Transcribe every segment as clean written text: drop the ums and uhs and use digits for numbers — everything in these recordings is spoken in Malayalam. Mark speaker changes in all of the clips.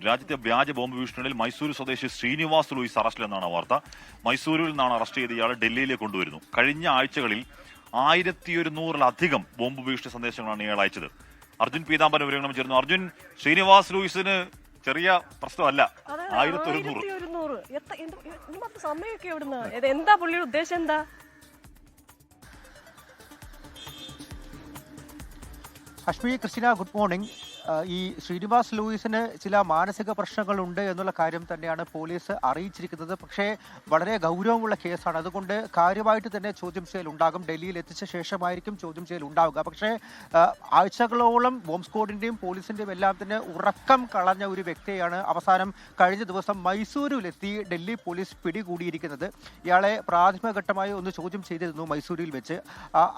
Speaker 1: രാജ്യത്തെ വ്യാജ ബോംബ് ഭീഷണിയിൽ മൈസൂരു സ്വദേശി ശ്രീനിവാസ് ലൂയിസ് അറസ്റ്റിലെന്നാണ് വാർത്ത. മൈസൂരിൽ നിന്നാണ് അറസ്റ്റ് ചെയ്ത് ഇയാളെ ഡൽഹിയിലേക്ക് കൊണ്ടുവരുന്നു. കഴിഞ്ഞ ആഴ്ചകളിൽ 1100-ലധികം ബോംബ് ഭീഷണി സന്ദേശങ്ങളാണ് ഇയാൾ അയച്ചത്. അർജുൻ പീതാംബരൻ വിവരങ്ങളും ചേർന്നു. അർജുൻ, ശ്രീനിവാസ് ലൂയിസിന് ചെറിയ പ്രശ്നമല്ല
Speaker 2: 1100. സമയമൊക്കെ എവിടുന്ന്? എന്താ പുള്ളിയുടെ ഉദ്ദേശം? എന്താ?
Speaker 3: Ashmi, Christina, good morning. ഈ ശ്രീനിവാസ് ലൂയിസിന് ചില മാനസിക പ്രശ്നങ്ങളുണ്ട് എന്നുള്ള കാര്യം തന്നെയാണ് പോലീസ് അറിയിച്ചിരിക്കുന്നത്. പക്ഷേ വളരെ ഗൗരവമുള്ള കേസാണ്. അതുകൊണ്ട് കാര്യമായിട്ട് തന്നെ ചോദ്യം ചെയ്യൽ ഉണ്ടാകും. ഡൽഹിയിൽ എത്തിച്ച ശേഷമായിരിക്കും ചോദ്യം ചെയ്യൽ ഉണ്ടാവുക. പക്ഷേ ആഴ്ചകളോളം ബോംബ് സ്ക്വാഡിന്റെയും പോലീസിന്റെയും എല്ലാം തന്നെ ഉറക്കം കളഞ്ഞ ഒരു വ്യക്തിയാണ് അവസാനം കഴിഞ്ഞ ദിവസം മൈസൂരിലെത്തി ഡൽഹി പോലീസ് പിടികൂടിയിരിക്കുന്നത്. ഇയാളെ പ്രാഥമികഘട്ടമായി ഒന്ന് ചോദ്യം ചെയ്തിരുന്നു മൈസൂരിൽ വെച്ച്.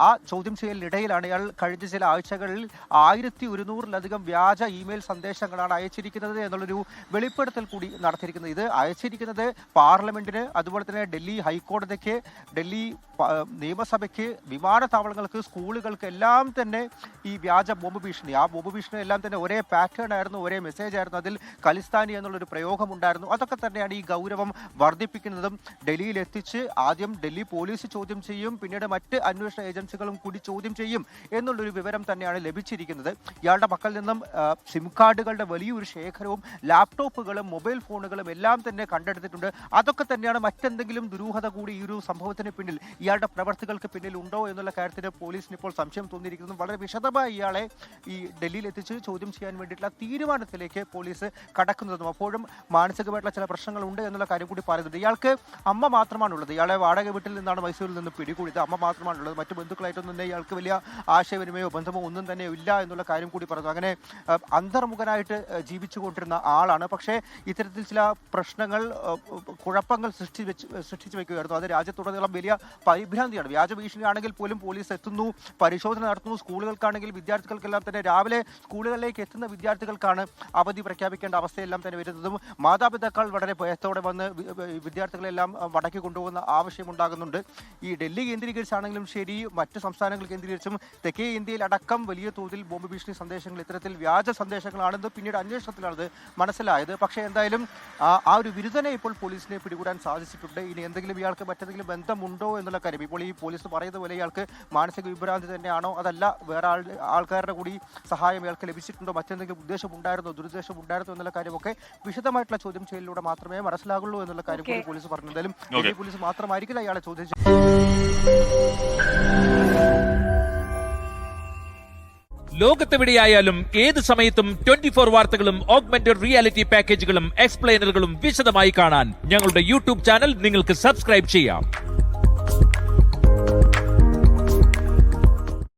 Speaker 3: ആ ചോദ്യം ചെയ്യലിനിടയിലാണ് ഇയാൾ കഴിഞ്ഞ ചില ആഴ്ചകളിൽ 1100-ലധികം വ്യാജ ഇമെയിൽ സന്ദേശങ്ങളാണ് അയച്ചിരിക്കുന്നത് എന്നുള്ളൊരു വെളിപ്പെടുത്തൽ കൂടി നടത്തിയിരിക്കുന്നത്. ഇത് അയച്ചിരിക്കുന്നത് പാർലമെന്റിന്, അതുപോലെ തന്നെ ഡൽഹി ഹൈക്കോടതിക്ക്, ഡൽഹി നിയമസഭയ്ക്ക്, വിമാനത്താവളങ്ങൾക്ക്, സ്കൂളുകൾക്ക് എല്ലാം തന്നെ ഈ വ്യാജ ബോംബ് ഭീഷണി, ആ ബോംബ് ഭീഷണി എല്ലാം തന്നെ ഒരേ പാറ്റേൺ ആയിരുന്നു, ഒരേ മെസ്സേജ് ആയിരുന്നു. അതിൽ ഖലിസ്ഥാനി എന്നുള്ളൊരു പ്രയോഗം ഉണ്ടായിരുന്നു. അതൊക്കെ തന്നെയാണ് ഈ ഗൗരവം വർദ്ധിപ്പിക്കുന്നതും. ഡൽഹിയിൽ എത്തിച്ച് ആദ്യം ഡൽഹി പോലീസ് ചോദ്യം ചെയ്യും, പിന്നീട് മറ്റ് അന്വേഷണ ഏജൻസികളും കൂടി ചോദ്യം ചെയ്യും എന്നുള്ളൊരു വിവരം തന്നെയാണ് ലഭിച്ചിരിക്കുന്നത്. ഇയാളുടെ പക്കൽ നിന്നും സിം കാർഡുകളുടെ വലിയൊരു ശേഖരവും ലാപ്ടോപ്പുകളും മൊബൈൽ ഫോണുകളും എല്ലാം തന്നെ കണ്ടെടുത്തിട്ടുണ്ട്. അതൊക്കെ തന്നെയാണ് മറ്റെന്തെങ്കിലും ദുരൂഹത കൂടി ഈ ഒരു സംഭവത്തിന് പിന്നിൽ, ഇയാളുടെ പ്രവർത്തികൾക്ക് പിന്നിൽ ഉണ്ടോ എന്നുള്ള കാര്യത്തിന് പോലീസിന് ഇപ്പോൾ സംശയം തോന്നിയിരിക്കുന്നു. വളരെ വിശദമായി ഇയാളെ ഈ ഡൽഹിയിൽ എത്തിച്ച് ചോദ്യം ചെയ്യാൻ വേണ്ടിയിട്ടുള്ള തീരുമാനത്തിലേക്ക് പോലീസ് കടക്കുന്നതും അപ്പോഴും മാനസികമായിട്ടുള്ള ചില പ്രശ്നങ്ങളുണ്ട് എന്നുള്ള കാര്യം കൂടി പറയുന്നുണ്ട്. ഇയാൾക്ക് അമ്മ മാത്രമാണുള്ളത്. ഇയാളെ വാടക വീട്ടിൽ നിന്നാണ് മൈസൂരിൽ നിന്ന് പിടികൂടിയത്. അമ്മ മാത്രമാണുള്ളത്. മറ്റു ബന്ധുക്കളായിട്ടൊന്നും തന്നെ ഇയാൾക്ക് വലിയ ആശയവിനിമയോ ബന്ധമോ ഒന്നും തന്നെ ഇല്ല എന്നുള്ള കാര്യം കൂടി പറഞ്ഞു. അങ്ങനെ അന്തർമുഖനായിട്ട് ജീവിച്ചുകൊണ്ടിരുന്ന ആളാണ്. പക്ഷേ ഇത്തരത്തിൽ ചില പ്രശ്നങ്ങൾ, കുഴപ്പങ്ങൾ സൃഷ്ടിച്ചു വെക്കുകയായിരുന്നു. അത് രാജ്യത്തുടനീളം വലിയ പരിഭ്രാന്തിയാണ്. വ്യാജ ഭീഷണിയാണെങ്കിൽ പോലും പോലീസ് എത്തുന്നു, പരിശോധന നടത്തുന്നു. സ്കൂളുകൾക്കാണെങ്കിൽ വിദ്യാർത്ഥികൾക്കെല്ലാം തന്നെ രാവിലെ സ്കൂളുകളിലേക്ക് എത്തുന്ന വിദ്യാർത്ഥികൾക്കാണ് അവധി പ്രഖ്യാപിക്കേണ്ട അവസ്ഥയെല്ലാം തന്നെ വരുന്നതും. മാതാപിതാക്കൾ വളരെ ഭയത്തോടെ വന്ന് വിദ്യാർത്ഥികളെല്ലാം മടക്കി കൊണ്ടുപോകുന്ന ആവശ്യമുണ്ടാകുന്നുണ്ട്. ഈ ഡൽഹി കേന്ദ്രീകരിച്ചാണെങ്കിലും ശരി, മറ്റ് സംസ്ഥാനങ്ങൾ കേന്ദ്രീകരിച്ചും തെക്കേ ഇന്ത്യയിൽ അടക്കം വലിയ തോതിൽ ബോംബ് ഭീഷണി സന്ദേശങ്ങൾ ഇത്തരത്തിൽ വ്യാജ സന്ദേശങ്ങളാണെന്ന് പിന്നീട് അന്വേഷണത്തിലാണത് മനസ്സിലായത്. പക്ഷേ എന്തായാലും ആ ഒരു വിരുദ്ധനെ ഇപ്പോൾ പോലീസിനെ പിടികൂടാൻ സാധിച്ചിട്ടുണ്ട്. ഇനി എന്തെങ്കിലും ഇയാൾക്ക് മറ്റെന്തെങ്കിലും ബന്ധമുണ്ടോ എന്നുള്ള കാര്യം ഇപ്പോൾ ഈ പോലീസ് പറയുന്ന പോലെ ഇയാൾക്ക് മാനസിക വിഭ്രാന്തി തന്നെയാണോ, അതല്ല വേറെ ആൾക്കാരുടെ കൂടി സഹായം ഇയാൾക്ക് ലഭിച്ചിട്ടുണ്ടോ, മറ്റെന്തെങ്കിലും ഉദ്ദേശം ഉണ്ടായിരുന്നോ, ദുരുദ്ദേശം ഉണ്ടായിരുന്നോ എന്നുള്ള കാര്യമൊക്കെ വിശദമായിട്ടുള്ള ചോദ്യം ചെയ്യലിലൂടെ മാത്രമേ മനസ്സിലാകുള്ളൂ എന്നുള്ള കാര്യം കൂടി പോലീസ് പറഞ്ഞു. എന്തായാലും ഡൽഹി പോലീസ് മാത്രമായിരിക്കില്ല ഇയാളെ ചോദ്യം
Speaker 4: ലോകത്തെവിടെയായാലും ഏത് സമയത്തും 24 വാർത്തകളും ഓഗ്മെന്റഡ് റിയാലിറ്റി പാക്കേജുകളും എക്സ്പ്ലെയിനറുകളും വിശദമായി കാണാൻ ഞങ്ങളുടെ യൂട്യൂബ് ചാനൽ നിങ്ങൾക്ക് സബ്സ്ക്രൈബ് ചെയ്യാം.